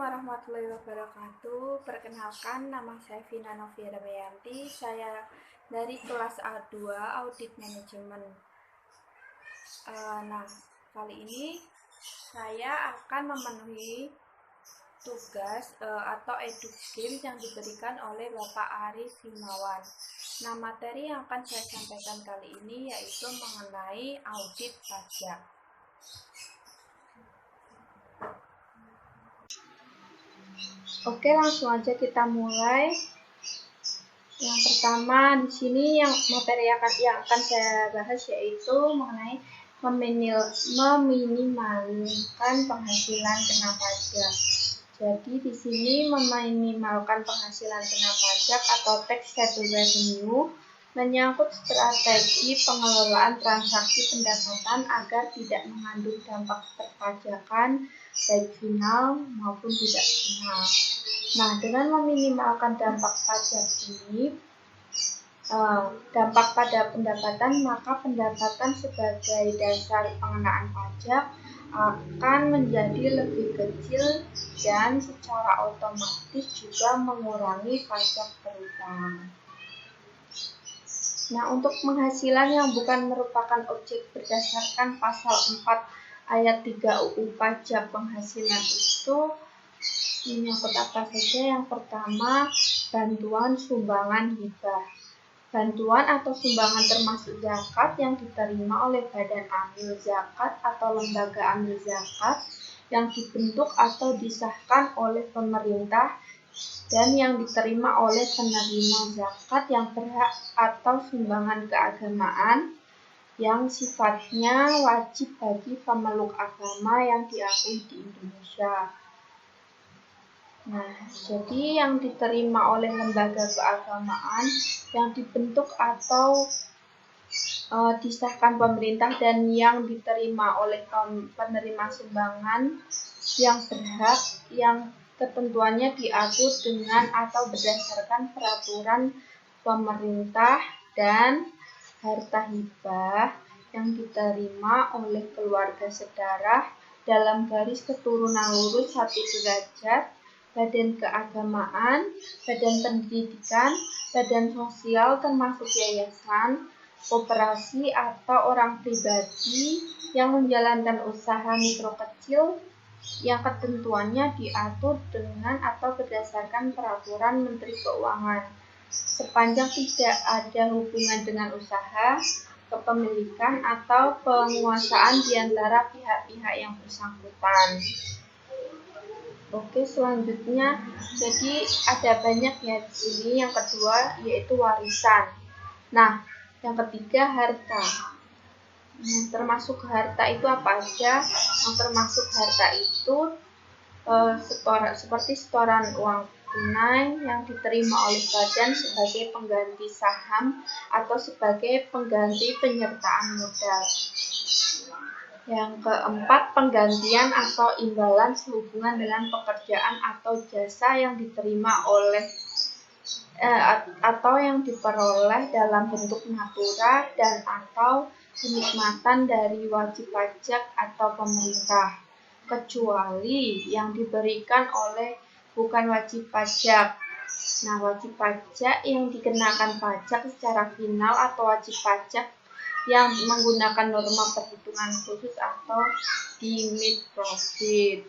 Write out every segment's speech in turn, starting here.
warahmatullahi wabarakatuh. Perkenalkan, nama saya Vina Novia Damayanti. Saya dari kelas A2 Audit Manajemen. Nah, kali ini saya akan memenuhi tugas atau eduksim yang diberikan oleh Bapak Arif Himawan. Nah, materi yang akan saya sampaikan kali ini yaitu mengenai audit pajak. Oke, langsung aja kita mulai. Yang pertama di sini yang materi yang akan saya bahas yaitu mengenai meminimalkan penghasilan kena pajak. Jadi di sini meminimalkan penghasilan kena pajak atau tax settle revenue menyangkut strategi pengelolaan transaksi pendapatan agar tidak mengandung dampak perpajakan baik final maupun tidak final. Nah, dengan meminimalkan dampak pajak ini, dampak pada pendapatan, maka pendapatan sebagai dasar pengenaan pajak akan menjadi lebih kecil dan secara otomatis juga mengurangi pajak berutang. Nah, untuk penghasilan yang bukan merupakan objek berdasarkan pasal 4 ayat 3 UU Pajak Penghasilan itu menyangkut apa saja? Yang pertama, bantuan, sumbangan, hibah. Bantuan atau sumbangan termasuk zakat yang diterima oleh badan amil zakat atau lembaga amil zakat yang dibentuk atau disahkan oleh pemerintah dan yang diterima oleh penerima zakat yang berhak atau sumbangan keagamaan yang sifatnya wajib bagi pemeluk agama yang diakui di Indonesia. Nah, jadi yang diterima oleh lembaga keagamaan yang dibentuk atau disahkan pemerintah dan yang diterima oleh penerima sumbangan yang berhak yang ketentuannya diatur dengan atau berdasarkan peraturan pemerintah, dan harta hibah yang diterima oleh keluarga sedarah dalam garis keturunan lurus 1 derajat, badan keagamaan, badan pendidikan, badan sosial termasuk yayasan, koperasi atau orang pribadi yang menjalankan usaha mikro kecil yang ketentuannya diatur dengan atau berdasarkan peraturan Menteri Keuangan, sepanjang tidak ada hubungan dengan usaha, kepemilikan atau penguasaan di antara pihak-pihak yang bersangkutan. Oke, selanjutnya, jadi ada banyak ya di sini. Yang kedua yaitu warisan. Nah, yang ketiga harta. Termasuk harta itu apa aja? Yang termasuk harta itu seperti setoran uang tunai yang diterima oleh badan sebagai pengganti saham atau sebagai pengganti penyertaan modal. Yang keempat, penggantian atau imbalan sehubungan dengan pekerjaan atau jasa yang diterima oleh atau yang diperoleh dalam bentuk natura dan atau kenikmatan dari wajib pajak atau pemerintah, kecuali yang diberikan oleh bukan wajib pajak. Nah, wajib pajak yang dikenakan pajak secara final atau wajib pajak yang menggunakan norma perhitungan khusus atau limit profit.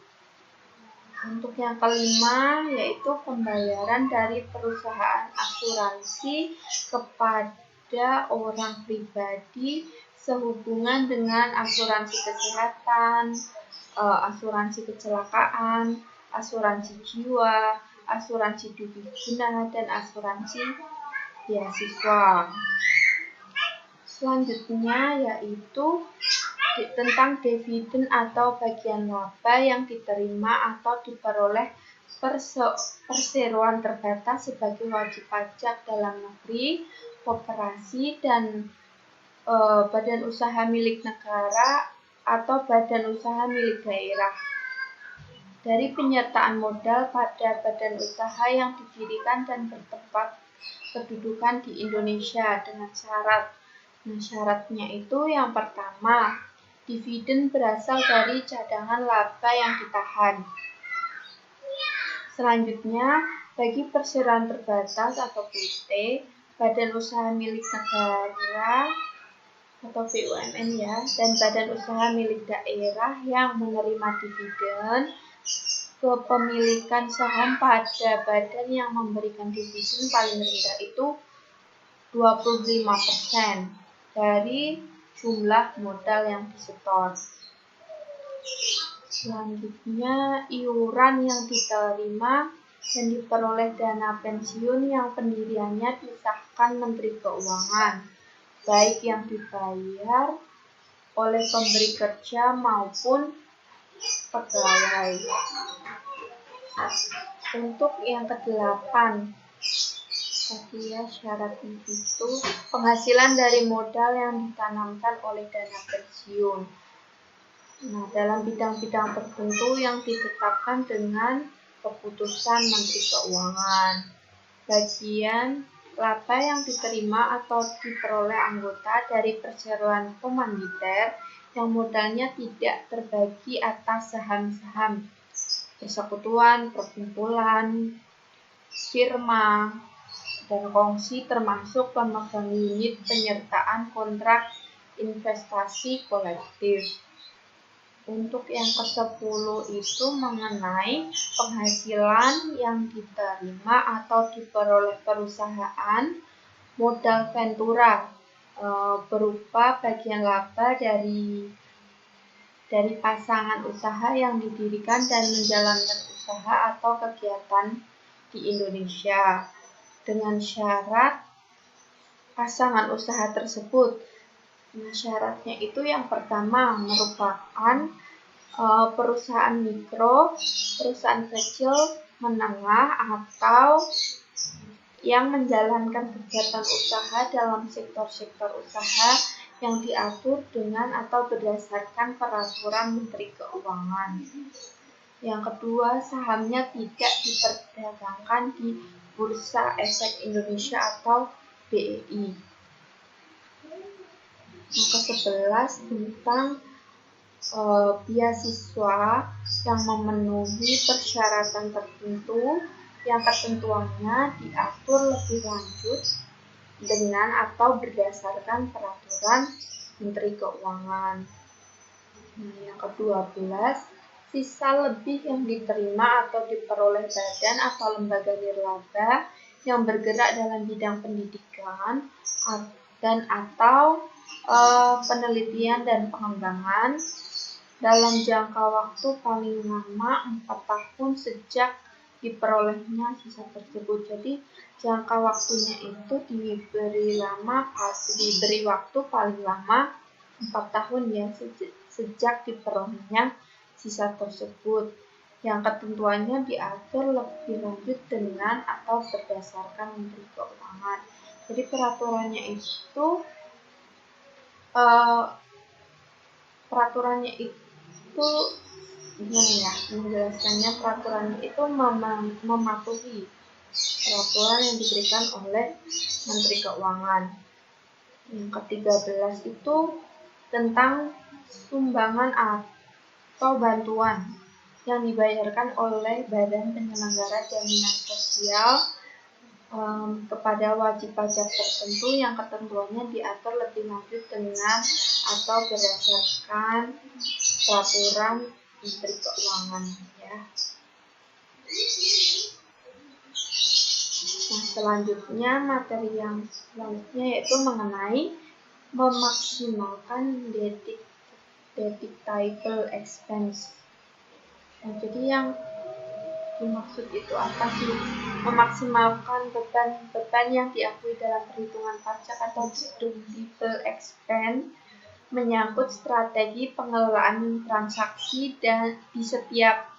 Untuk yang kelima yaitu pembayaran dari perusahaan asuransi kepada orang pribadi sehubungan dengan asuransi kesehatan, asuransi kecelakaan, asuransi jiwa, asuransi dugi guna, dan asuransi beasiswa. Selanjutnya yaitu tentang dividen atau bagian laba yang diterima atau diperoleh perseroan terbatas sebagai wajib pajak dalam negeri, koperasi, dan badan usaha milik negara atau badan usaha milik daerah dari penyertaan modal pada badan usaha yang didirikan dan bertempat kedudukan di Indonesia dengan syarat. Nah, syaratnya itu yang pertama, dividen berasal dari cadangan laba yang ditahan. Selanjutnya, bagi perseroan terbatas atau PT, badan usaha milik negara atau BUMN ya, dan badan usaha milik daerah yang menerima dividen, kepemilikan saham pada badan yang memberikan dividen paling rendah itu 25% dari jumlah modal yang disetor. Selanjutnya, iuran yang diterima dan diperoleh dana pensiun yang pendiriannya disahkan Menteri Keuangan, baik yang dibayar oleh pemberi kerja maupun pegawai. Untuk yang ke-8, tadi ya syaratnya itu penghasilan dari modal yang ditanamkan oleh dana pensiun. Nah, dalam bidang-bidang tertentu yang ditetapkan dengan keputusan Menteri Keuangan. Bagian laba yang diterima atau diperoleh anggota dari perseroan komanditer yang modalnya tidak terbagi atas saham-saham persekutuan, perkumpulan, firma, dan kongsi termasuk pemegang unit penyertaan kontrak investasi kolektif. Untuk yang ke-10 itu mengenai penghasilan yang diterima atau diperoleh perusahaan modal ventura berupa bagian laba dari pasangan usaha yang didirikan dan menjalankan usaha atau kegiatan di Indonesia dengan syarat pasangan usaha tersebut. Nah, syaratnya itu yang pertama merupakan perusahaan mikro, perusahaan kecil, menengah, atau yang menjalankan kegiatan usaha dalam sektor-sektor usaha yang diatur dengan atau berdasarkan peraturan Menteri Keuangan. Yang kedua, sahamnya tidak diperdagangkan di Bursa Efek Indonesia atau BEI. Yang ke-11 tentang beasiswa yang memenuhi persyaratan tertentu yang ketentuannya diatur lebih lanjut dengan atau berdasarkan peraturan Menteri Keuangan. Nah, yang ke-12, sisa lebih yang diterima atau diperoleh badan atau lembaga nirlaba yang bergerak dalam bidang pendidikan dan atau penelitian dan pengembangan dalam jangka waktu paling lama 4 tahun sejak diperolehnya sisa tersebut. Jadi jangka waktunya itu diberi waktu paling lama 4 tahun ya sejak diperolehnya sisa tersebut. Yang ketentuannya diatur lebih lanjut dengan atau berdasarkan Menteri Keuangan. Jadi peraturannya itu gimana ya menjelaskannya, peraturannya itu mematuhi peraturan yang diberikan oleh Menteri Keuangan. Yang ke-13 itu tentang sumbangan atau bantuan yang dibayarkan oleh Badan Penyelenggara Jaminan Sosial kepada wajib pajak tertentu yang ketentuannya diatur lebih lanjut dengan atau berdasarkan peraturan Menteri Keuangan ya. Nah, selanjutnya materi yang selanjutnya yaitu mengenai memaksimalkan deductible expense. Nah, jadi yang dimaksud itu apa sih? Memaksimalkan beban yang diakui dalam perhitungan pajak atau deductible expense menyangkut strategi pengelolaan transaksi dan di setiap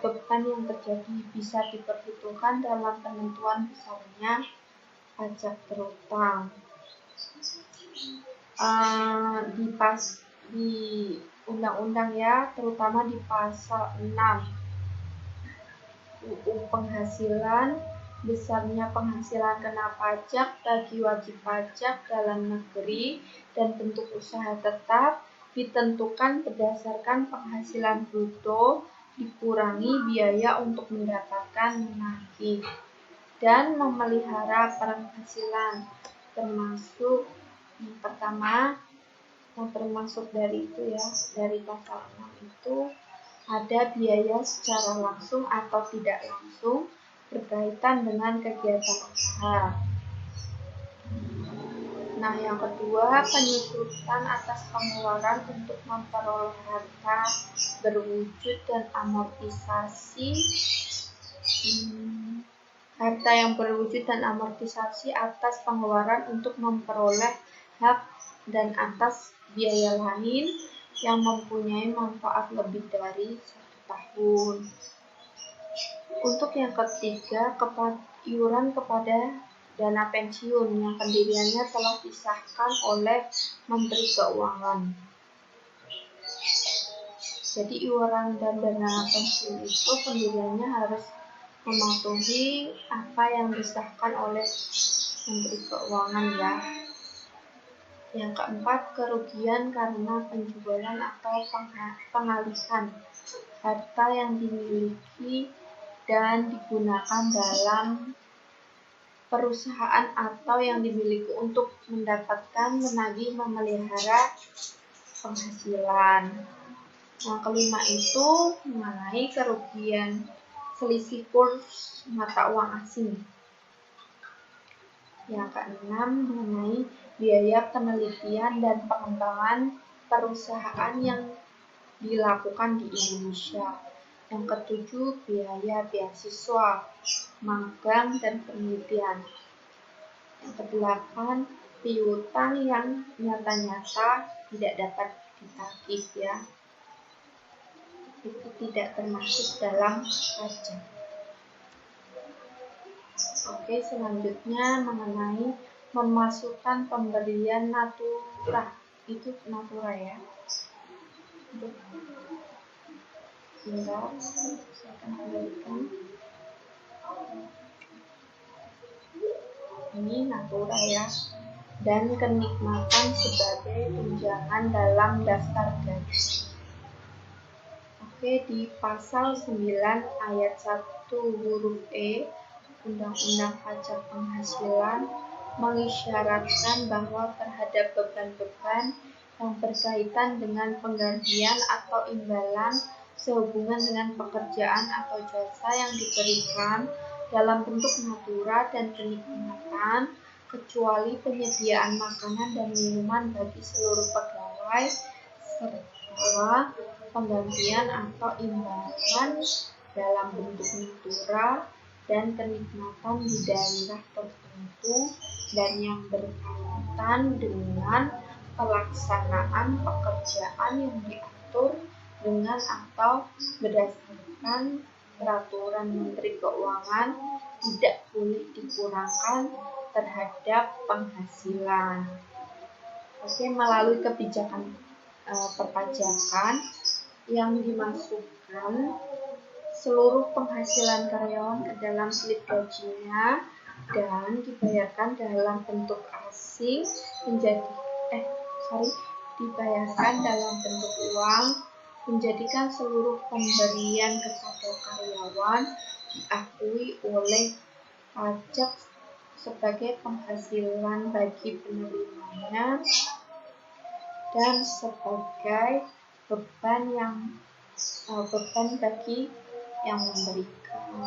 beban yang terjadi bisa diperhitungkan dalam penentuan besarnya pajak terutang. Di undang-undang ya, terutama di pasal 6 UU Penghasilan, besarnya penghasilan kena pajak bagi wajib pajak dalam negeri dan bentuk usaha tetap ditentukan berdasarkan penghasilan bruto dikurangi biaya untuk mendapatkan menagih dan memelihara penghasilan, termasuk yang pertama, termasuk dari itu ya, dari pasal 6 itu ada biaya secara langsung atau tidak langsung berkaitan dengan kegiatan usaha. Nah, yang kedua, penyusutan atas pengeluaran untuk memperoleh harta berwujud dan amortisasi harta yang berwujud dan amortisasi atas pengeluaran untuk memperoleh hak dan atas biaya lain yang mempunyai manfaat lebih dari 1 tahun. Untuk yang ketiga, iuran kepada dana pensiun yang pendiriannya telah disahkan oleh Menteri Keuangan. Jadi iuran dan dana pensiun itu pendiriannya harus mematuhi apa yang disahkan oleh Menteri Keuangan ya. Yang keempat, kerugian karena penjualan atau pengalihan harta yang dimiliki dan digunakan dalam perusahaan atau yang dimiliki untuk mendapatkan, menagih, memelihara penghasilan. Yang kelima itu mengenai kerugian selisih kurs mata uang asing. Yang keenam mengenai biaya penelitian dan pengembangan perusahaan yang dilakukan di Indonesia. Yang ketujuh, biaya beasiswa, magang, dan penelitian. Yang kedelapan, piutang yang nyata-nyata tidak dapat ditagih ya. Itu tidak termasuk dalam pajak. Oke, selanjutnya mengenai memasukkan pemberian natura. Itu natura ya. Sebentar, saya akan kembalikan. Ini natura ya. Dan kenikmatan sebagai tunjangan dalam daftar gaji. Oke, di pasal 9 ayat 1 huruf E Undang-Undang Pajak Penghasilan mengisyaratkan bahwa terhadap beban-beban yang berkaitan dengan penggantian atau imbalan sehubungan dengan pekerjaan atau jasa yang diberikan dalam bentuk natura dan kenikmatan, kecuali penyediaan makanan dan minuman bagi seluruh pegawai, serta penggantian atau imbalan dalam bentuk natura dan kenikmatan di daerah tertentu dan yang berkaitan dengan pelaksanaan pekerjaan yang diatur dengan atau berdasarkan peraturan Menteri Keuangan tidak boleh dikurangkan terhadap penghasilan. Oke, melalui kebijakan perpajakan yang dimasukkan seluruh penghasilan karyawan ke dalam slip gajinya dan dibayarkan dalam bentuk asing dibayarkan dalam bentuk uang, menjadikan seluruh pemberian kepada karyawan diakui oleh pajak sebagai penghasilan bagi penerimanya dan sebagai beban bagi yang memberikan.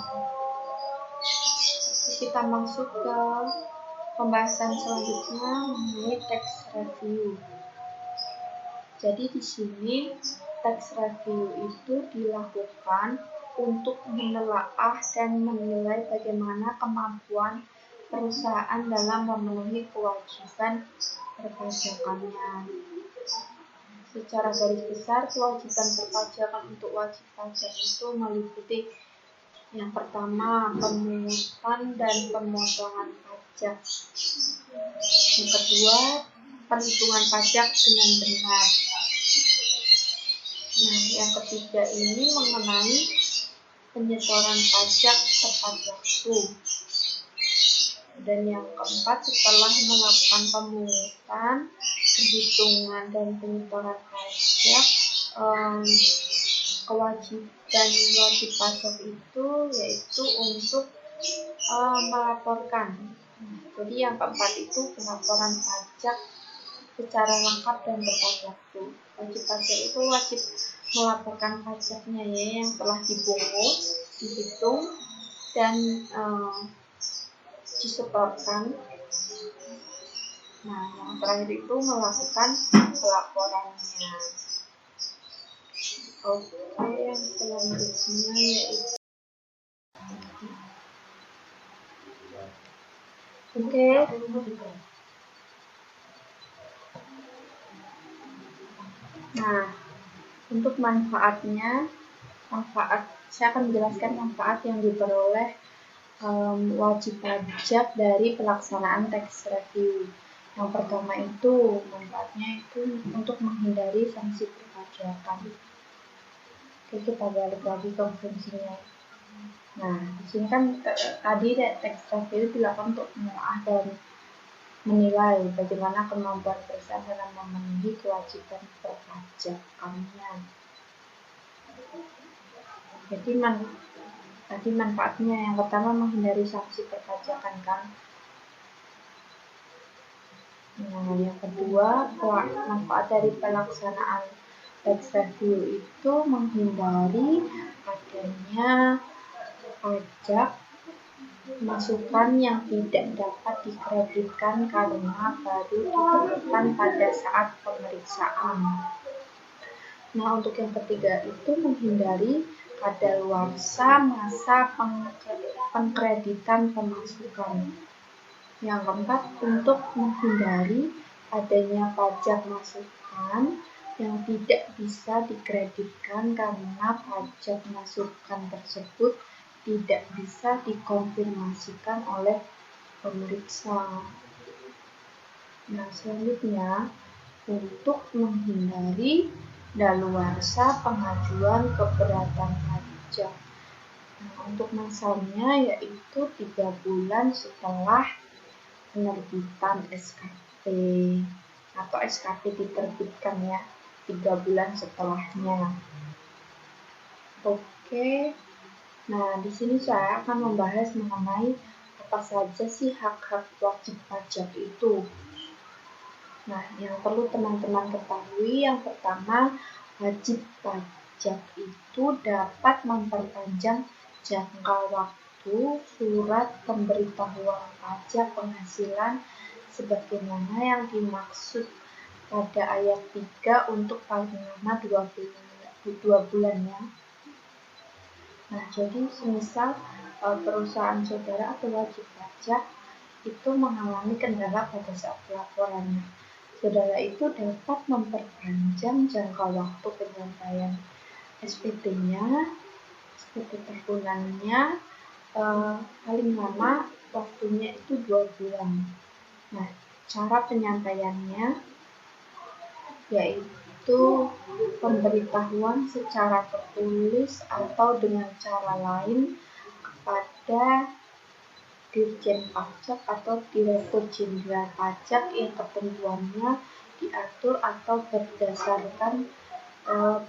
Kita masuk ke pembahasan selanjutnya mengenai tax review. Jadi di sini tax review itu dilakukan untuk menelaah dan menilai bagaimana kemampuan perusahaan dalam memenuhi kewajiban perpajakannya. Secara garis besar, kewajiban perpajakan untuk wajib pajak itu meliputi yang pertama, pemungutan dan pemotongan pajak. Yang kedua, perhitungan pajak dengan benar. Nah, yang ketiga ini mengenai penyetoran pajak tepat waktu. Dan yang keempat, setelah melakukan pemungutan, perhitungan dan penyetoran pajak, kewajiban wajib pajak itu yaitu untuk melaporkan. Jadi yang keempat itu pelaporan pajak secara lengkap dan tepat waktu. Wajib pajak itu wajib melaporkan pajaknya ya yang telah dipungut, dihitung dan disetorkan. Nah, yang terakhir itu melakukan pelaporannya. Oke, yang selanjutnya yaitu Nah, untuk manfaatnya, saya akan menjelaskan manfaat yang diperoleh wajib pajak dari pelaksanaan tax review. Yang pertama itu manfaatnya itu untuk menghindari sanksi perpajakan. Oke, kita balik lagi ke fungsinya. Nah, di sini kan tadi tax review dilakukan untuk menelaah dan menilai bagaimana kemampuan perusahaan dalam memenuhi kewajiban perpajakannya. Jadi tadi manfaatnya yang pertama menghindari sanksi perpajakan kan. Nah, yang kedua manfaat dari pelaksanaan tax review itu menghindari adanya pajak masukan yang tidak dapat dikreditkan karena baru ditemukan pada saat pemeriksaan. Nah, untuk yang ketiga itu menghindari kadaluarsa masa pengkreditan pemasukan. Yang keempat, untuk menghindari adanya pajak masukan yang tidak bisa dikreditkan karena pajak masukan tersebut tidak bisa dikonfirmasikan oleh pemeriksa. Nah, selanjutnya untuk menghindari daluarsa pengajuan keberatan pajak. Nah, untuk masanya yaitu 3 bulan setelah penerbitan SKP atau SKP diterbitkan ya, 3 bulan setelahnya. Oke. Nah, di sini saya akan membahas mengenai apa saja sih hak-hak wajib pajak itu. Nah, yang perlu teman-teman ketahui yang pertama, wajib pajak itu dapat memperpanjang jangka waktu surat pemberitahuan pajak penghasilan sebagaimana yang dimaksud pada ayat 3 untuk paling lama 2 bulan ya. Nah, jadi semisal perusahaan saudara atau wajib pajak itu mengalami kendala pada saat pelaporannya, saudara itu dapat memperpanjang jangka waktu penyampaian SPT-nya, SPT tahunannya, paling lama waktunya itu 2 bulan. Nah, cara penyampaiannya yaitu pemberitahuan secara tertulis atau dengan cara lain kepada Dirjen Pajak atau Direktur Jenderal Pajak yang ketentuannya diatur atau berdasarkan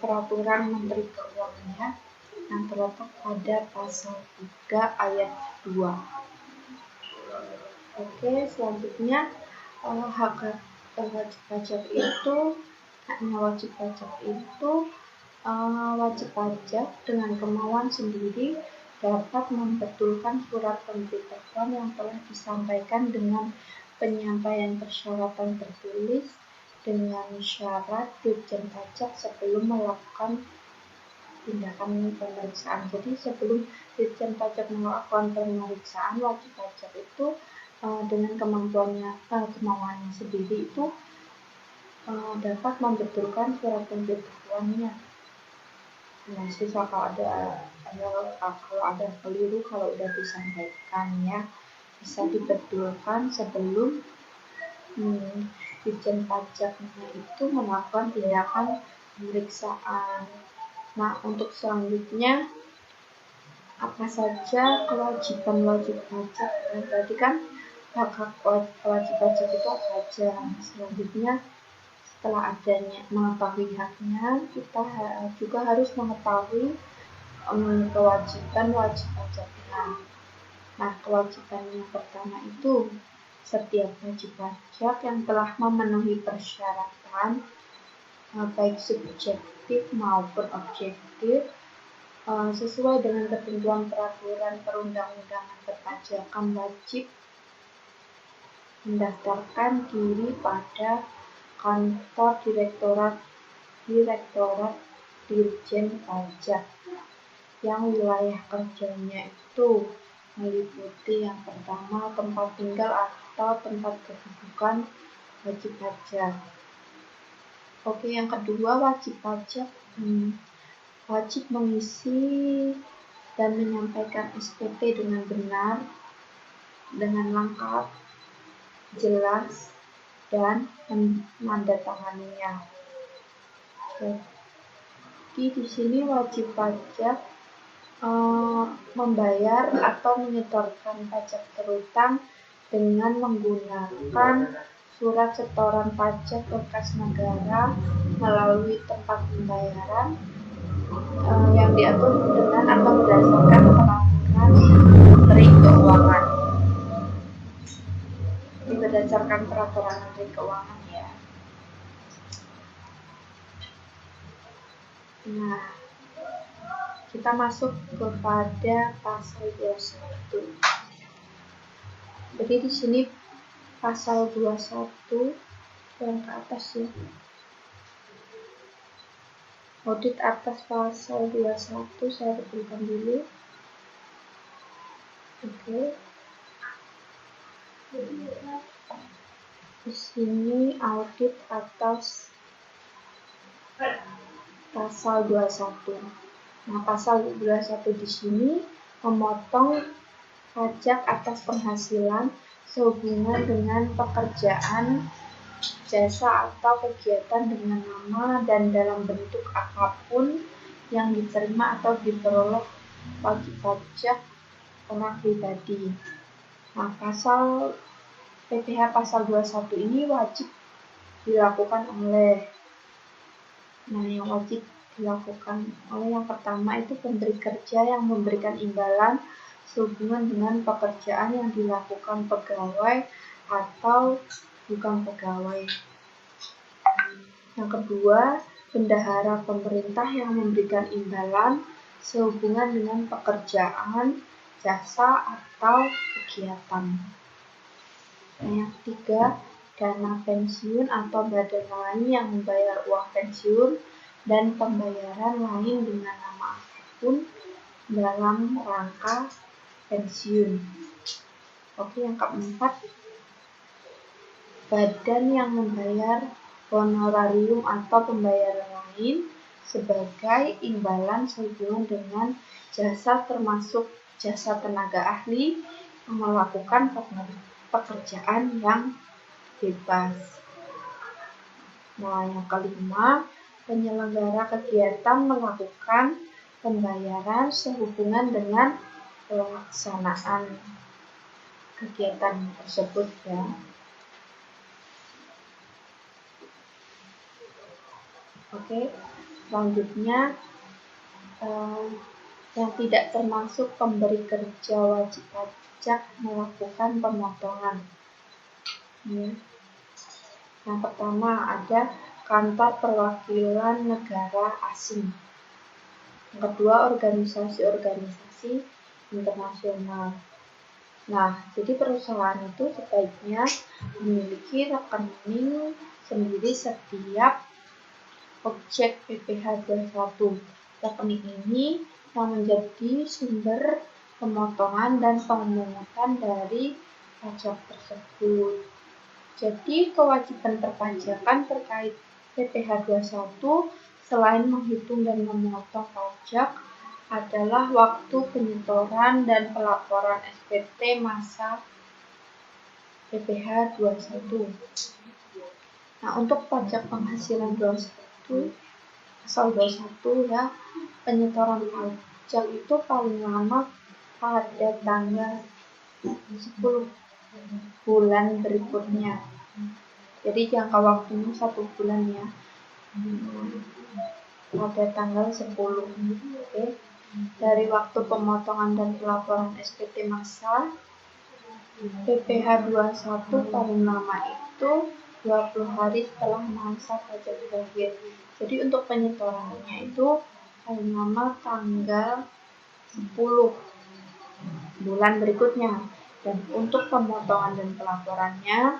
peraturan Menteri Keuangan yang terletak pada pasal 3 ayat 2. Oke, selanjutnya haknya wajib pajak itu wajib pajak dengan kemauan sendiri dapat membetulkan surat pemberitahuan yang telah disampaikan dengan penyampaian persyaratan tertulis dengan syarat Dirjen Pajak sebelum melakukan tindakan pemeriksaan. Jadi sebelum Dirjen Pajak melakukan pemeriksaan, wajib pajak itu dengan kemauannya sendiri itu dapat membetulkan surat pemberitahuannya. Nah, sisa kalau ada keliru kalau udah disampaikan ya, bisa dibetulkan sebelum Dirjen Pajaknya itu melakukan tindakan pemeriksaan. Nah, untuk selanjutnya apa saja kewajiban wajib pajak? Nah, tadi kan hak-hak wajib pajak itu apa saja. Selanjutnya Setelah adanya mengetahui haknya, kita juga harus mengetahui kewajiban wajib pajaknya. Nah, kewajiban yang pertama itu setiap wajib pajak yang telah memenuhi persyaratan baik subjektif maupun objektif sesuai dengan ketentuan peraturan perundang-undangan perpajakan wajib mendaftarkan diri pada kantor Direktorat Dirjen Pajak yang wilayah kerjanya itu meliputi yang pertama tempat tinggal atau tempat kedudukan wajib pajak. Oke, yang kedua wajib pajak wajib mengisi dan menyampaikan SPT dengan benar, dengan lengkap, jelas, dan menandatanganinya. Jadi di sini wajib pajak membayar atau menyetorkan pajak terutang dengan menggunakan surat setoran pajak ke kas negara melalui tempat pembayaran yang diatur dengan atau berdasarkan peraturan Menteri Keuangan. Ini berdasarkan peraturan Menteri Keuangan ya. Nah, kita masuk kepada pasal 21. Jadi di sini pasal 21 yang ke atas ya. Audit atas pasal 21 saya betulkan dulu. Oke. Di sini audit atas pasal 21. Nah, pasal 21 di sini memotong pajak atas penghasilan sehubungan dengan pekerjaan, jasa atau kegiatan dengan nama dan dalam bentuk apapun yang diterima atau diperoleh wajib pajak orang pribadi. Nah, pasal PPh pasal 21 ini wajib dilakukan oleh yang wajib dilakukan oleh yang pertama itu pemberi kerja yang memberikan imbalan sehubungan dengan pekerjaan yang dilakukan pegawai atau bukan pegawai. Yang kedua, bendahara pemerintah yang memberikan imbalan sehubungan dengan pekerjaan, jasa, atau kegiatan. Yang ketiga, dana pensiun atau badan lain yang membayar uang pensiun dan pembayaran lain dengan nama apapun dalam rangka pensiun. Oke, yang keempat, badan yang membayar honorarium atau pembayaran lain sebagai imbalan sehubungan dengan jasa termasuk jasa tenaga ahli yang melakukan pekerjaan yang bebas. Nah, yang kelima, penyelenggara kegiatan melakukan pembayaran sehubungan dengan pelaksanaan kegiatan tersebut ya. Oke, selanjutnya yang tidak termasuk pemberi kerja wajib pajak melakukan pemotongan. Ya. Yang pertama ada kantor perwakilan negara asing. Yang kedua organisasi-organisasi internasional. Nah, jadi perusahaan itu sebaiknya memiliki rekening sendiri setiap objek PPh 21. Rekening ini yang menjadi sumber pemotongan dan pemungutan dari pajak tersebut. Jadi kewajiban perpajakan terkait PPh 21 selain menghitung dan memotong pajak adalah waktu penyetoran dan pelaporan SPT masa PPh 21. Nah, untuk pajak penghasilan 21 pasal 21 ya, penyetoran pajak itu paling lama pada tanggal 10 bulan berikutnya. Jadi jangka waktunya 1 bulan ya. Pada tanggal 10. Oke. Dari waktu pemotongan dan pelaporan SPT massa, PPh 21 paling lama itu 20 hari setelah masa pajak berakhir. Jadi untuk penyetorannya itu paling lama tanggal 10 bulan berikutnya. Dan untuk pemotongan dan pelaporannya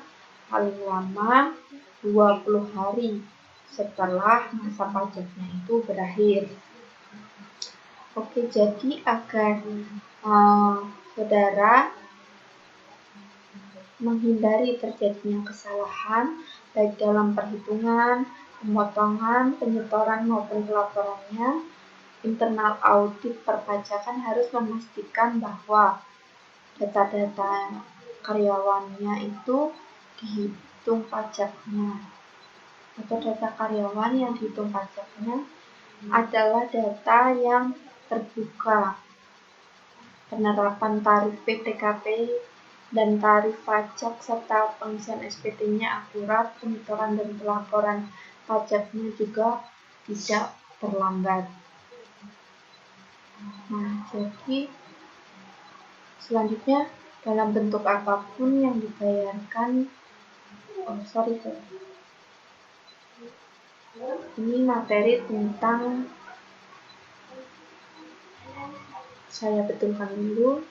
paling lama 20 hari setelah masa pajaknya itu berakhir. Oke, jadi agar saudara menghindari terjadinya kesalahan baik dalam perhitungan, pemotongan, penyetoran maupun pelaporannya, internal audit perpajakan harus memastikan bahwa data-data karyawannya itu dihitung pajaknya, atau data karyawan yang dihitung pajaknya adalah data yang terbuka. Penerapan tarif PTKP dan tarif pajak serta pengisian SPT-nya akurat, penyetoran dan pelaporan pajaknya juga tidak terlambat. Nah, jadi selanjutnya dalam bentuk apapun yang dibayarkan, ini materi tentang, saya betulkan dulu,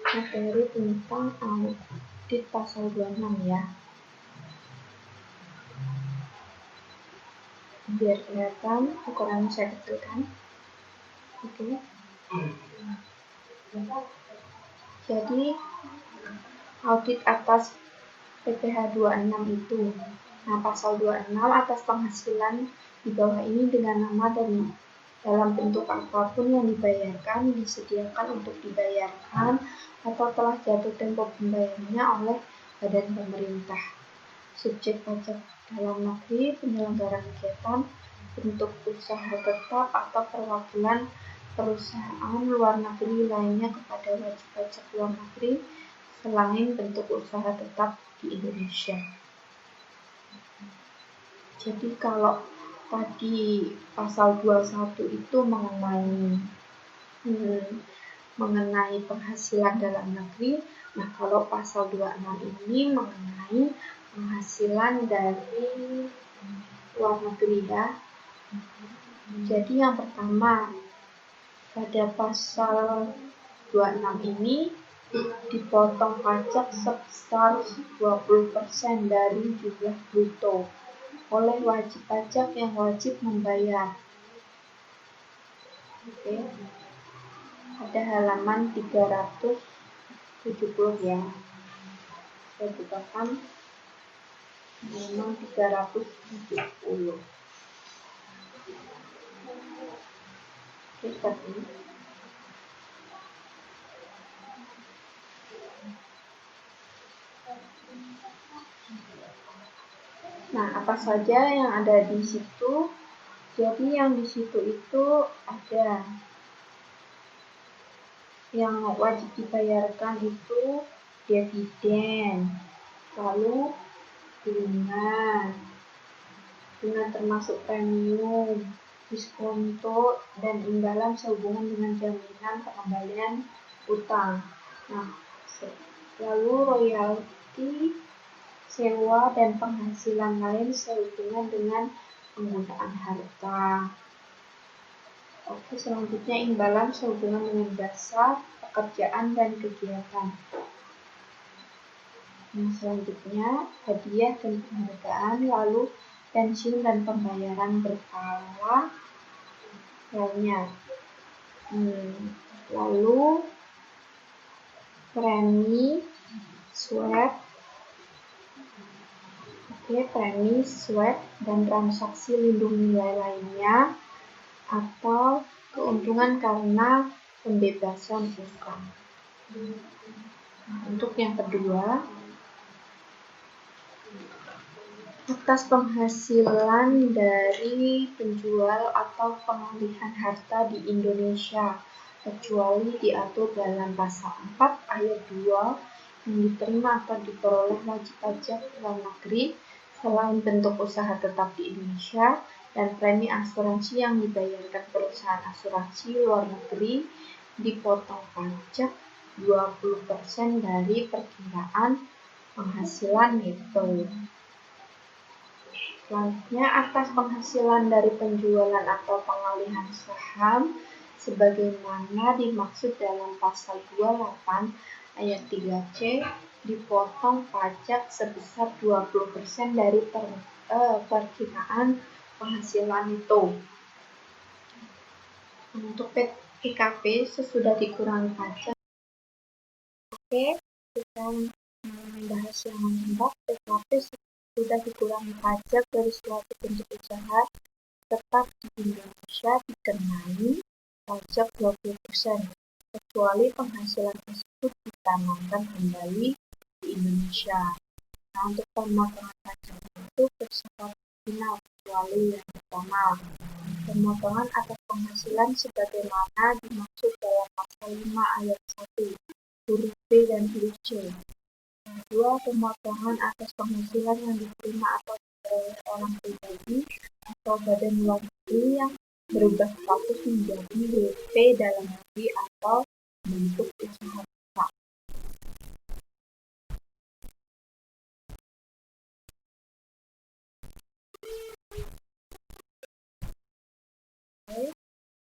materi tentang audit pasal 26 ya, biar kelihatan ukurannya saya betulkan. Oke. Jadi audit atas PPh 26 itu, nah pasal 26 atas penghasilan di bawah ini dengan nama dan dalam bentuk apapun yang dibayarkan, disediakan untuk dibayarkan, atau telah jatuh tempo pembayarannya oleh badan pemerintah, subjek pajak dalam negeri, penyelenggara kegiatan, bentuk usaha tetap atau perwakilan perusahaan luar negeri lainnya kepada wajib pajak luar negeri selain bentuk usaha tetap di Indonesia. Jadi kalau tadi pasal 21 itu mengenai penghasilan dalam negeri, nah kalau pasal 26 ini mengenai penghasilan dari luar negeri ya. Jadi yang pertama, pada pasal 26 ini dipotong pajak sebesar 20% dari jumlah bruto oleh wajib pajak yang wajib membayar. Oke. Ada halaman 370 ya. Saya bukakan halaman 370. Lihat ini. Nah, apa saja yang ada di situ? Jadi yang di situ itu ada yang wajib dibayarkan itu dividen, lalu bunga termasuk premium, diskonto, dan imbalan sehubungan dengan jaminan pengembalian utang. Nah, lalu royalti, sewa, dan penghasilan lain sehubungan dengan penggunaan harta. Oke, selanjutnya imbalan sehubungan dengan dasar, pekerjaan, dan kegiatan. Nah, selanjutnya hadiah dan penghargaan, lalu pensiun dan pembayaran berkala lainnya. Lalu premi, swab, premi, swab, dan transaksi lindung nilai lainnya, atau keuntungan karena pembebasan utang. Untuk yang kedua, atas penghasilan dari penjual atau pengalihan harta di Indonesia, kecuali diatur dalam pasal 4 ayat 2 yang diterima atau diperoleh wajib pajak luar negeri selain bentuk usaha tetap di Indonesia, dan premi asuransi yang dibayarkan perusahaan asuransi luar negeri dipotong pajak 20% dari perkiraan penghasilan neto. Selanjutnya, atas penghasilan dari penjualan atau pengalihan saham sebagaimana dimaksud dalam pasal 28 ayat 3C dipotong pajak sebesar 20% dari perkiraan penghasilan itu. Untuk PKP sesudah dikurangi pajak. Oke, kita membahas yang menembak. PKP sudah dikurangi pajak dari suatu bentuk usaha tetap di Indonesia dikenai pajak 20%, kecuali penghasilan tersebut ditanamkan kembali di Indonesia. Nah, untuk pemotongan pajak itu bersifat final, kecuali yang pertama, pemotongan atas penghasilan sebagaimana dimaksud dalam pasal 5 ayat 1, huruf B dan huruf C. Kedua, pemotongan atas penghasilan yang diterima atau diperoleh orang pribadi atau badan luar negeri yang berubah status menjadi WP dalam negeri atau bentuk usaha tetap.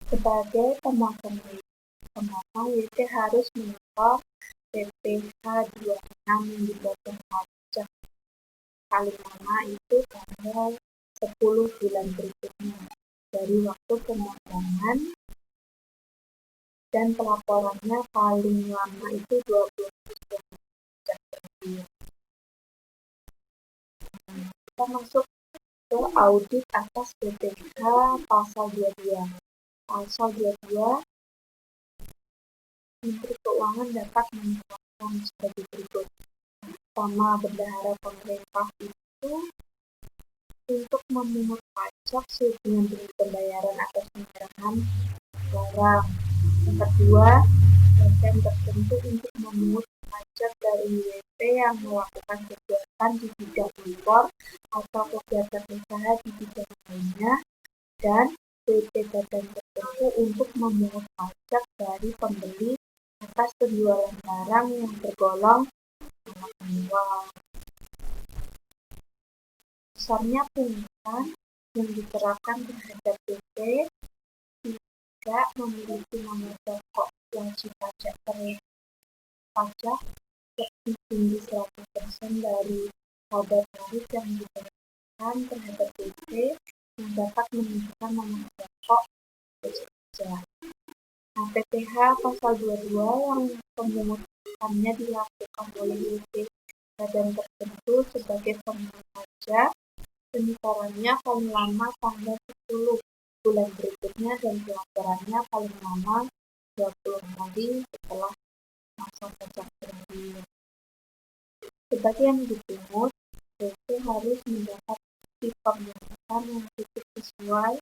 Sebagai pemotong WP harus menyetor PPh 26 yang dipotong pajak paling lama itu tanggal 10 bulan berikutnya dari waktu pemotongan, dan pelaporannya paling lama itu 20 bulan sejak terakhir. Kita masuk ke audit atas PPh pasal 22. Pasal 22, Menteri Keuangan dapat menetapkan sebagai berikut. Pertama, bendahara pemerintah itu untuk memungut pajak sehubungan dengan pembayaran atas penyerahan barang. Yang kedua, badan tertentu untuk memungut pajak dari WP yang melakukan kegiatan di bidang impor atau kegiatan usaha di bidang lainnya, dan WP badan tertentu untuk memungut pajak dari pembeli atas penjualan barang yang tergolong sangat mewah. Besarnya pungutan yang diterapkan terhadap WP tidak memiliki nomor pokok wajib pajak pajak lebih tinggi 100% dari pada tarif yang diterapkan terhadap WP yang dapat menunjukkan nomor pokok wajib pajak. Nah, PPh pasal 22 yang pemungutannya dilakukan oleh WP badan tertentu sebagai pemungut pajak, penyetorannya paling lama tanggal 10 bulan berikutnya dan pelaporannya paling lama 20 hari setelah masa pajak berakhir. Sebagai yang dipungut, WP harus mendapat bukti pemungutan yang cukup sesuai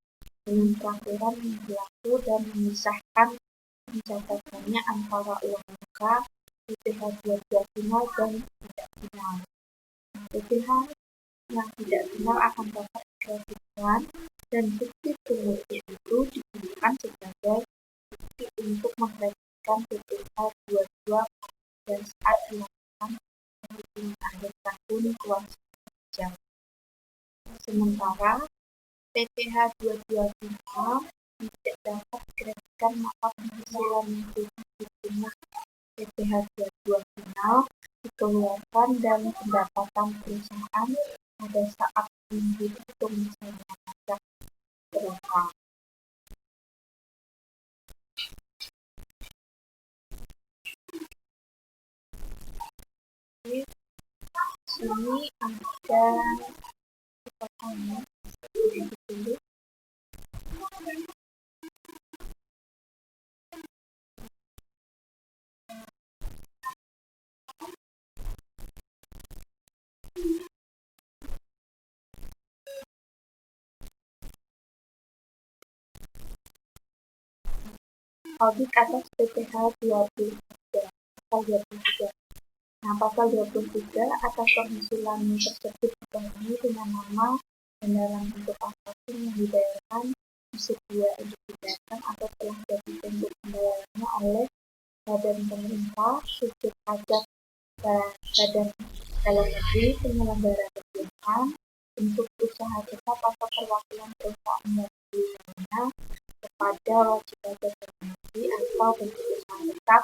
dengan peraturan yang berlaku dan memisahkan pencatatannya antara uang muka, PPh 22 final dan tidak final. PPh yang tidak final akan dapat dikreditkan dan bukti pengutnya itu digunakan sebagai bukti untuk mengkreditkan PPh 22 dan saat dilakukan perhitungan akhir tahun kewajiban pajak. Sementara PPh 22 final tidak dapat dikreditkan maka penghasilan yang diterima PPh 22 final dikeluarkan dari pendapatan perusahaan pada saat minggu pemeriksaan pajak berulang. Di sini ada pertanyaan dulu. Audit atas PPh 23. Nah, pasal 23 atas penghasilan tersebut dipenuhi dengan nama dan dalam bentuk apapun yang dibayarkan bersedia untuk dibayarkan atau telah jadi bentuk pembayarannya oleh badan pemerintah, subjek pajak, badan dalam negeri, penyelenggara kegiatan, untuk usaha tetap atau perwakilan perusahaan yang dibelinya kepada wajib pajak dalam negeri atau bentuk usaha tetap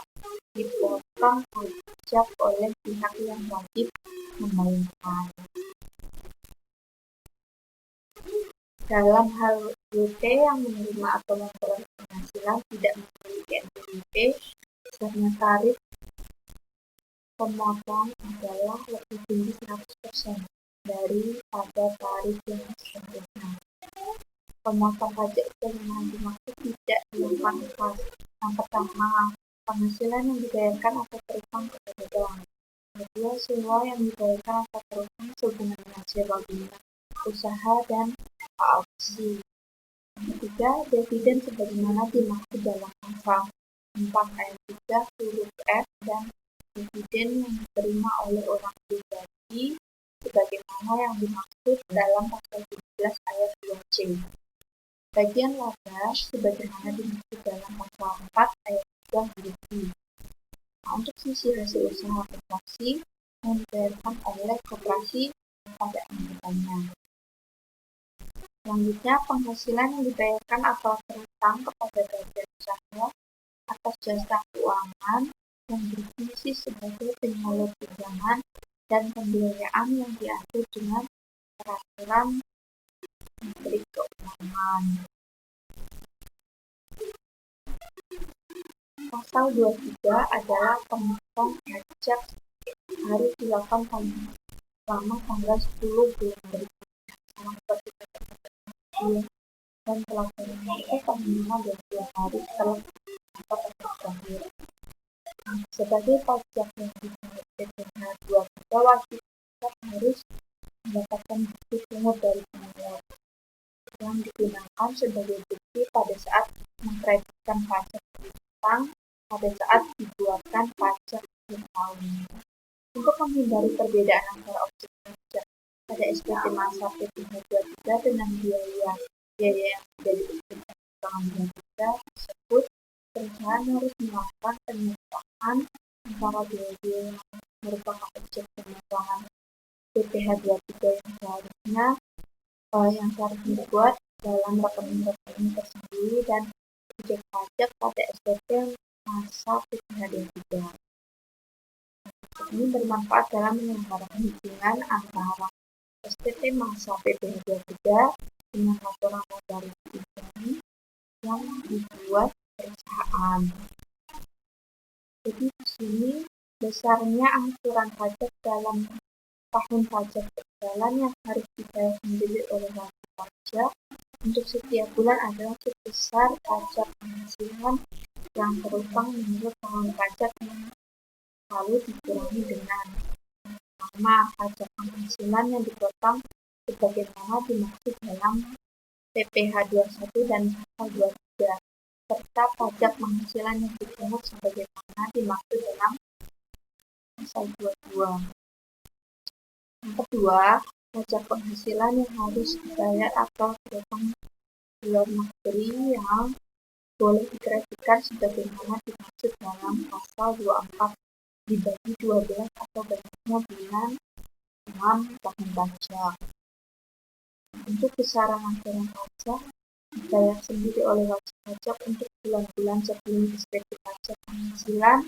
dipotong pajak oleh pihak yang wajib membayarkan. Dalam hal WT yang menerima atau memperoleh penghasilan tidak memiliki NPWP, besarnya tarif pemotong adalah lebih tinggi 100% daripada tarif yang sebelumnya. Pemotong pajak yang dimaksud tidak dilakukan pas. Yang pertama, penghasilan yang dibayarkan atau terutang kepada bank. Kedua, sewa yang dibayarkan atau terutang sehubungan dengan sewa guna usaha dan auksi. Yang ketiga, dividen sebagaimana dimaksud dalam pasal 4 ayat 3 huruf F dan dividen yang diterima oleh orang pribadi sebagaimana yang dimaksud dalam pasal 17 ayat 2C. Bagian laba sebagaimana dimaksud dalam pasal 4 ayat 3 huruf I. Nah, untuk sisi hasil usaha koperasi yang dibayarkan oleh koperasi kepada anggotanya. Selanjutnya, penghasilan yang dibayarkan atau terutang kepada badan usaha atas jasa keuangan yang berfungsi sebagai penyalur pinjaman dan pembiayaan yang diatur dengan peraturan Menteri Keuangan. Pasal 23 adalah pemotong pajak harus dilakukan selama tanggal 10 bulan berikutnya. Sama seperti dan pelaporannya itu minimal 20 hari setelah atau pajak terakhir. Sebagai pajak yang dibayar PPh 23 wajib pajak harus mendapatkan bukti pungut dari pengeluar yang digunakan sebagai bukti pada saat mengkreditkan pajak utang pada saat dibuatkan pajak tahun. Untuk menghindari perbedaan antara objek pajak pada SPT masa PPh 23 dengan biaya yang menjadi pertimbangan biaya tersebut, perusahaan harus melakukan penyesuaian antara biaya yang merupakan objek pemotongan PPh 23 yang seharusnya dibuat dalam rekening tersendiri dan objek pajak pada SPT masa PPh 23. Ini bermanfaat dalam menyelenggarakan hubungan antara SPT masa PPh 23 dengan laporan modal ini yang dibuat perusahaan. Jadi di sini besarnya angsuran pajak dalam tahun pajak berjalan yang harus dibayar sendiri oleh wajib pajak untuk setiap bulan adalah sebesar pajak penghasilan yang terutang menurut tahun pajak yang lalu dikurangi dengan pertama pajak penghasilan yang dipotong sebagaimana dimaksud dalam PPh 21 dan pasal 23 serta pajak penghasilan yang dipungut sebagaimana dimaksud dalam pasal 22. Yang kedua, pajak penghasilan yang harus dibayar atau terutang luar negeri yang boleh dikreditkan sebagaimana dimaksud dalam pasal 24 dibagi 12 atau banyaknya bulan dalam tahun pajak. Untuk besaran anggaran pajak dibayar sendiri oleh wajib pajak untuk bulan-bulan sebelum SPT pajak penghasilan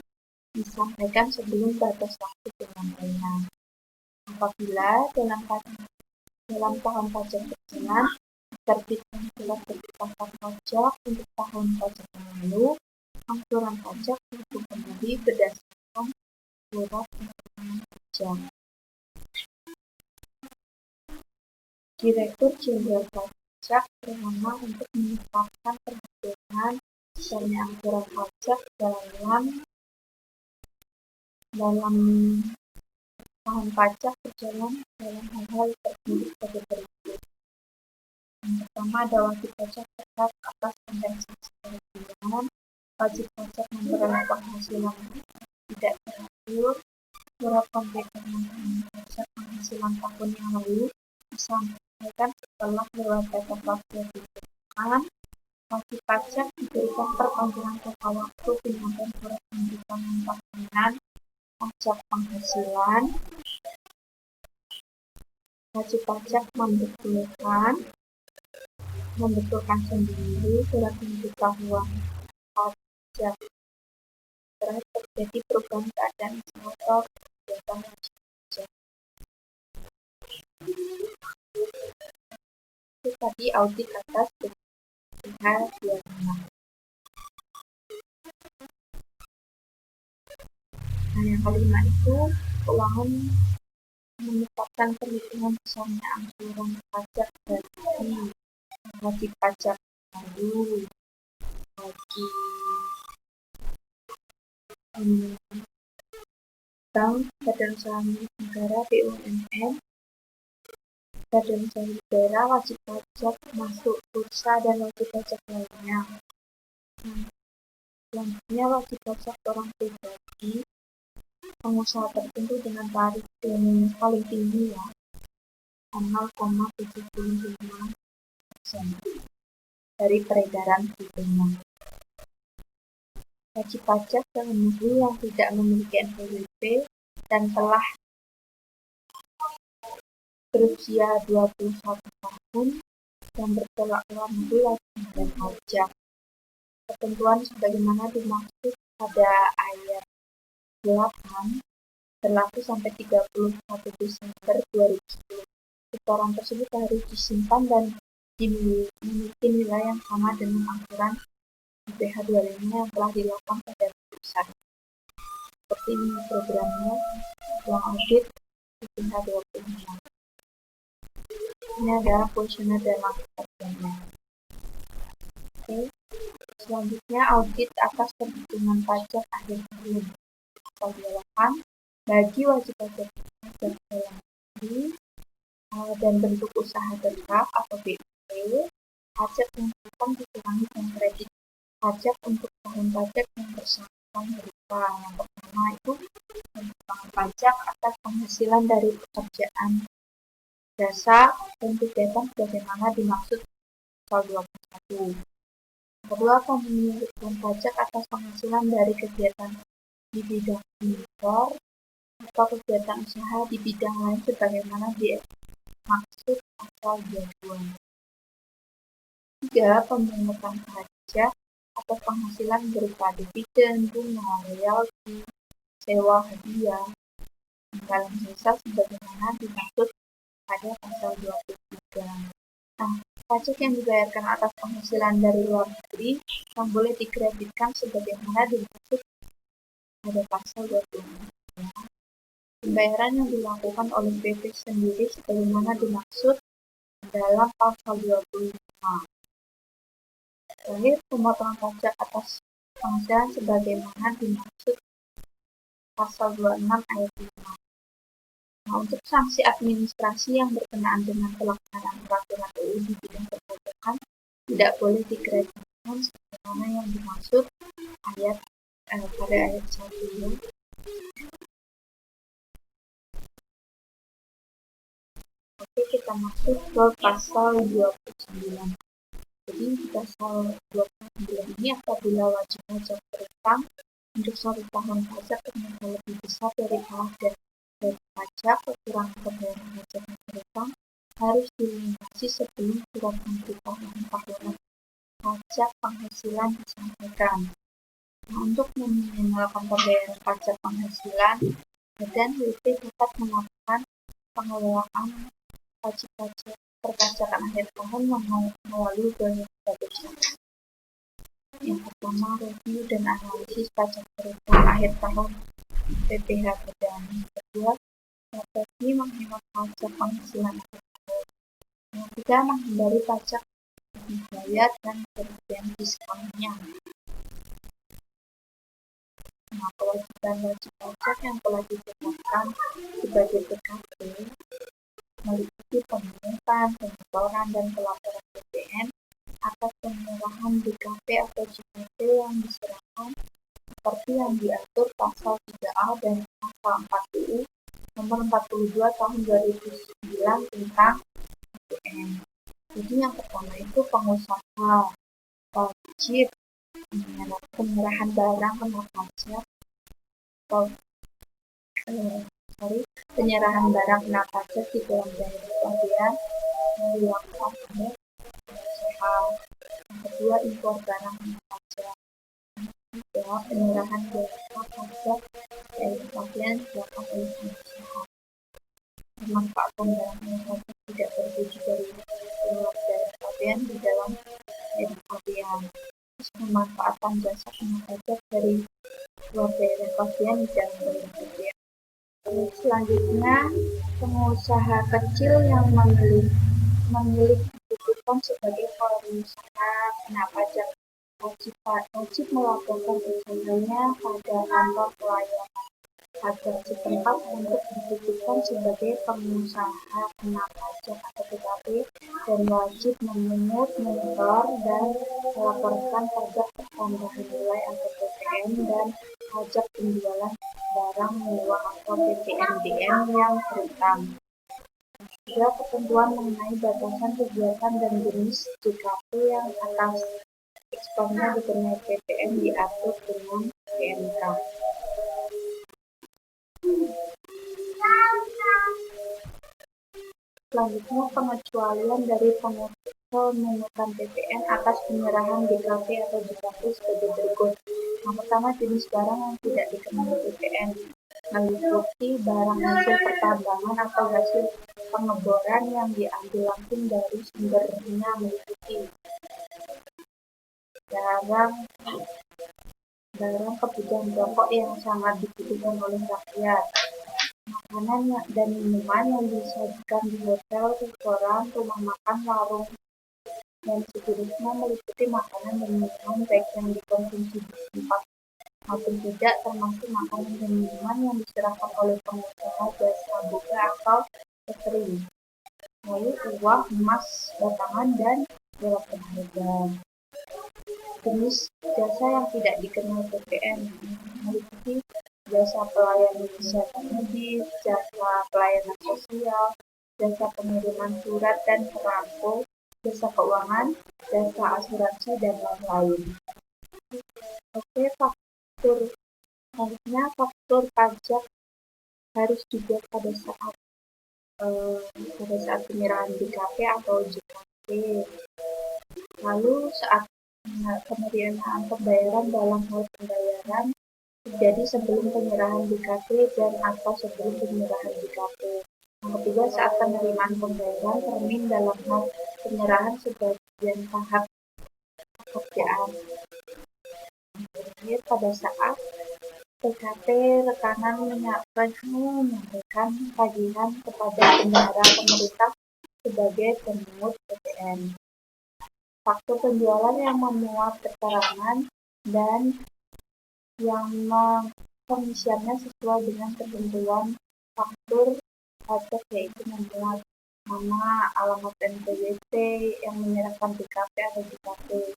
disampaikan sebelum batas waktu penyampaian. Apabila dalam tahun pajak berjalan diterbitkan surat ketetapan pajak untuk tahun pajak yang lalu, angsuran pajak dihitung kembali berdasarkan surat ketetapan pajak. Direktur Jenderal Pajak berwenang untuk menetapkan perhitungan besarnya angsuran pajak dalam tahun pajak berjalan dalam hal-hal tertentu sebagai berikut. Yang pertama ada wajib pajak berhak atas kompensasi kerugian, wajib pajak memperoleh penghasilan tidak teratur, surat pemberitahuan pajak penghasilan tahun yang lalu disampaikan setelah lewat batas waktu ditetapkan. Wajib pajak diberikan perpanjangan jangka waktu penyampaian surat pemberitahuan tahunan pajak penghasilan. Wajib pajak membetulkan sendiri surat pemberitahuan pajak setelah terjadi perubahan keadaan atau kegiatan wajib pajak. Itu tadi audit atas BPH 26. Nah, yang kelima itu keuangan menetapkan perhitungan besarnya angsuran pajak bagi wajib pajak baru, bagi bank, badan usaha milik negara, BUMN, badan usaha negara, wajib pajak masuk bursa dan wajib pajak lainnya. Selanjutnya wajib pajak orang pribadi, pengusaha tertentu dengan tarif yang paling tinggi ya 0,75% dari peredaran pribadi. Wajib pajak dalam negeri yang tidak memiliki NPWP dan telah berusia 21 tahun dan bertolak ke luar negeri wajib membayar pajak. Ketentuan sebagaimana dimaksud pada ayat 8 berlaku sampai 31 Desember 2010. Setoran tersebut harus disimpan dan dimiliki nilai yang sama dengan angsuran BPH 25 yang telah dilakukan pada pusat. Seperti ini programnya, uang audit BPH 25. Ini adalah kuesioner dan langkah-langkahnya. Oke. Selanjutnya audit atas perhitungan pajak akhir tahun. Pasal 28 bagi wajib pajak dalam negeri dan bentuk usaha tetap atau BUP, pajak yang akan dikurangi dan kredit pajak untuk tahun pajak yang bersangkutan berupa yang pertama itu pengembangan pajak atas penghasilan dari pekerjaan jasa dan kegiatan sebagaimana dimaksud pasal 21. Kedua, pengembangan pajak atas penghasilan dari kegiatan di bidang impor atau kegiatan usaha di bidang lain sebagaimana dimaksud pasal 22. 3. Pemungutan pajak atau penghasilan berupa dividen, bunga, royalti, sewa, hadiah, imbalan jasa sebagaimana dimaksud pada pasal 23. Nah, pajak yang dibayarkan atas penghasilan dari luar negeri yang boleh dikreditkan sebagaimana dimaksud pada pasal 24. Pembayaran yang dilakukan oleh BP sendiri sebagaimana dimaksud dalam pasal 25. Terakhir, pemotongan pajak atas penghasilan sebagaimana dimaksud pasal 26 ayat 5. Nah, untuk sanksi administrasi yang berkenaan dengan pelaksanaan peraturan EU di bidang perpajakan tidak boleh dikreditkan sebagaimana yang dimaksud pada ayat 1. Oke, kita masuk ke pasal 29. Jadi di pasal 29 ini apabila wajib pajak berutang untuk 1 tahun pajak ternyata lebih besar dari kewajiban pajak, kekurangan pembayaran pajak yang berutang harus dilunasi sebelum surat pemberitahuan tahunan pajak penghasilan disampaikan. Nah, untuk meminimalkan pembayaran pajak penghasilan, Badan WP dapat melakukan pengelolaan wajib pajak perpajakan akhir tahun melalui berbagai cara. Yang pertama, review dan analisis pajak berutang akhir tahun BPH dan kedua, strategi menghemat pajak penghasilan akhir tahun. Yang ketiga, menghindari pajak dibayar dan kerugian fiskalnya. Nah, kewajiban wajib pajak yang telah ditetapkan sebagai PKP meliputi pemungutan, pengeboran, dan pelaporan BPN atas penyerahan BKP atau JKP yang diserahkan seperti yang diatur pasal 3A dan Pasal 4 UU Nomor 42 Tahun 2009 tentang PPN. Jadi yang pertama itu pengusaha wajib penyerahan barang kena pajak atau penyerahan barang kena pajak di dalam daerah pabean yang dilakukan oleh pengusaha. Yang kedua, impor barang kena pajak. Yang penyerahan barang pajak daerah pabean dilakukan oleh pengusaha. Memanfaatkan barang kena pajak tidak terwujud dari luar daerah pabean di dalam daerah pabean. Pemanfaatan jasa kena pajak dari luar daerah pabean di dalam daerah pabean. Selanjutnya, pengusaha kecil yang memiliki kedudukan sebagai pengusaha kena pajak wajib melaporkan usahanya pada kantor pelayanan pajak setempat untuk ditetapkan sebagai pengusaha kena pajak atau PKP dan wajib memungut, menyetor, dan melaporkan pajak tambahan nilai atau PTN dan pajak penjualan barang mewah atau PPNBM yang berutang. Juga ketentuan mengenai batasan kegiatan dan jenis JKP yang atas ekspornya dikenai PPN diatur dengan PMK. Selanjutnya, pengecualian dari pemungutan PPN atas penyerahan JKP atau JKP sebagai berikut. Yang pertama, jenis barang yang tidak dikenai PPN meliputi barang hasil pertambangan atau hasil pengeboran yang diambil langsung dari sumbernya, meliputi barang kebutuhan pokok yang sangat dibutuhkan oleh rakyat, makanan dan minuman yang disajikan di hotel, restoran, rumah makan, warung, dan sejenisnya, meliputi makanan dan minuman baik yang dikonsumsi di tempat maupun tidak, termasuk makanan dan minuman yang diserahkan oleh pengusaha jasa boga atau catering, lalu uang, emas, batangan, dan surat berharga. Jenis jasa yang tidak dikenai PPN meliputi jasa pelayanan kesehatan medis, jasa pelayanan sosial, jasa pengiriman surat dan perangko, jasa keuangan, jasa asuransi, dan lain-lain. Oke, selanjutnya faktur pajak harus dibuat pada saat penyerahan JKP atau JKP. Lalu saat penerimaan pembayaran dalam hal pembayaran terjadi sebelum penyerahan JKP dan atau sebelum penyerahan JKP. Yang ketiga, saat penerimaan pembayaran termin dalam hal penyerahan sebagian tahap pekerjaan. Terakhir, pada saat PKP rekanan menyampaikan tagihan kepada bendahara pemerintah sebagai pemungut PPN. Faktur penjualan yang memuat keterangan dan yang pengisiannya sesuai dengan ketentuan faktur pajak, yaitu memuat nama, alamat NPWP yang menyerahkan JKP atau JKP,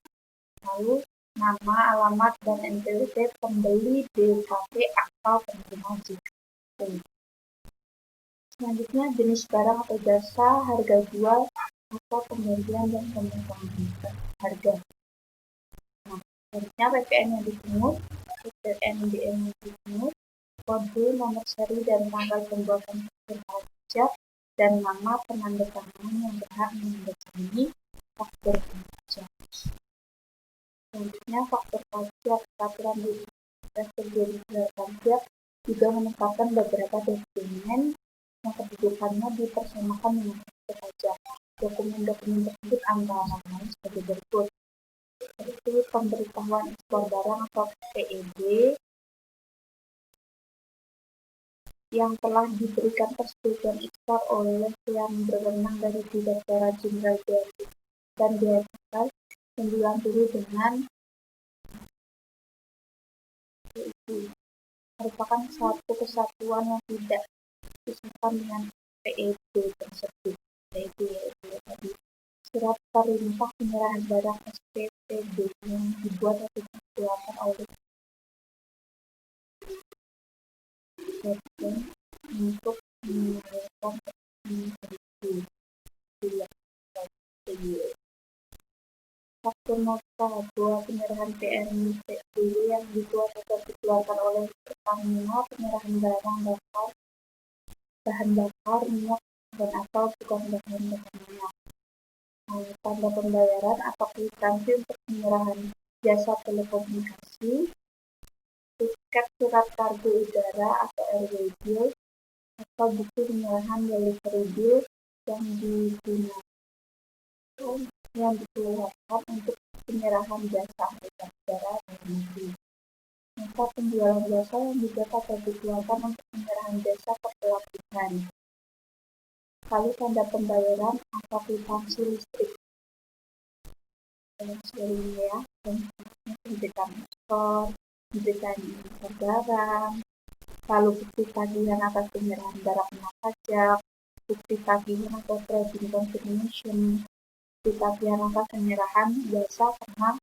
lalu nama, alamat, dan NPWP pembeli JKP atau penerima JKP. Selanjutnya, jenis barang atau jasa, harga jual atau pembelian dan pemotongan harga. Nah, selanjutnya PPN yang dipungut, PPNBM yang dipungut, kode, nomor seri dan tanggal pembuatan faktur pajak, dan nama penandatanganan yang berhak menandatangani faktur pajak. Selanjutnya, faktur pajak. Peraturan Dirjen Pajak juga menetapkan beberapa dokumen yang kedudukannya dipersamakan dengan faktur pajak. Dokumen-dokumen tersebut antara lain sebagai berikut, yaitu pemberitahuan ekspor barang atau PEB yang telah diberikan persetujuan ekspor oleh yang berwenang dari Direktorat Jenderal Bea dan Bea Cukai yang dilengkapi dengan merupakan satu kesatuan yang tidak dipisahkan dengan PEB tersebut. PEB yaitu tadi surat perintah penyerahan barang SPPB yang dibuat atau dikeluarkan oleh deadline untuk menyelesaikan skripsi di Faktor nota bahwa penyerahan PMT dulu yang dibuat atau dikeluarkan oleh Pertamina, penyerahan bahan bakar minyak dan atau bukan bahan bakar minyak. Tanda pembayaran atau kwitansi untuk penyerahan jasa telekomunikasi, tiket surat kargo udara atau airway bill, atau buku penyerahan delivery bill yang dikeluarkan untuk penyerahan jasa angkutan udara dalam negeri. Nota penjualan jasa yang didapat dan dikeluarkan untuk penyerahan jasa kepelabuhan. Lalu tanda pembayaran atau kwitansi listrik. Sebelumnya ya, memberikan ekspor, memberikan impor barang, lalu bukti tagihan atas penyerahan barang kena pajak, bukti tagihan atau trading confirmation, bukti tagihan atas penyerahan jasa kena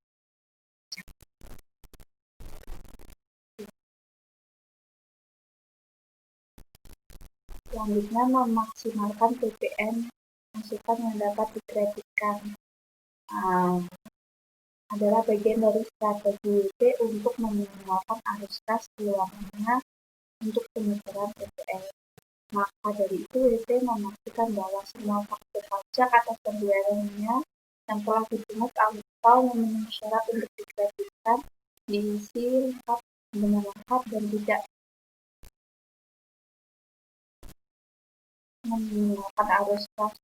Selanjutnya, memaksimalkan PPN masukan yang dapat dikreditkan adalah bagian dari strategi WP untuk meminimalkan arus kas keuangannya untuk penyetoran PPN. Maka dari itu, WP memastikan bahwa semua faktur pajak atas pembayarannya yang telah dipungut atau memenuhi syarat untuk dikreditkan diisi lengkap dengan lengkap dan tidak meminimalkan arus kas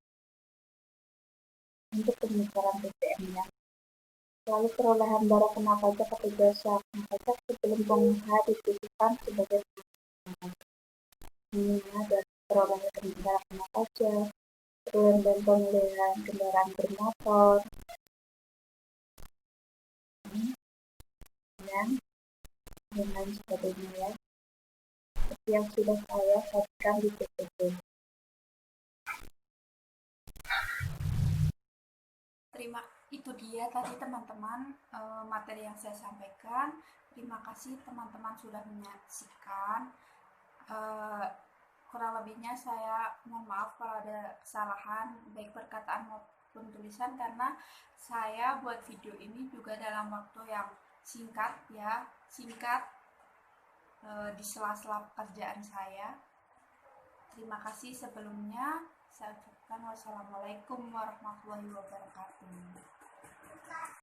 untuk penyetoran PPN-nya. Lalu perolehan barang kena pajak atau jasa kena pajak sebelum pengusaha ditetapkan sebagai pengguna dan perolehan kendaraan kena pajak, perolehan dan pemeliharaan kendaraan bermotor, dan lain sebagainya ya. Seperti yang sudah saya sampaikan di PPT. Itu dia tadi teman-teman materi yang saya sampaikan. Terima kasih teman-teman sudah menyaksikan. Kurang lebihnya saya mohon maaf kalau ada kesalahan baik perkataan maupun tulisan, karena saya buat video ini juga dalam waktu yang singkat di sela-sela pekerjaan saya. Terima kasih sebelumnya. Saya ucapkan wassalamualaikum warahmatullahi wabarakatuh.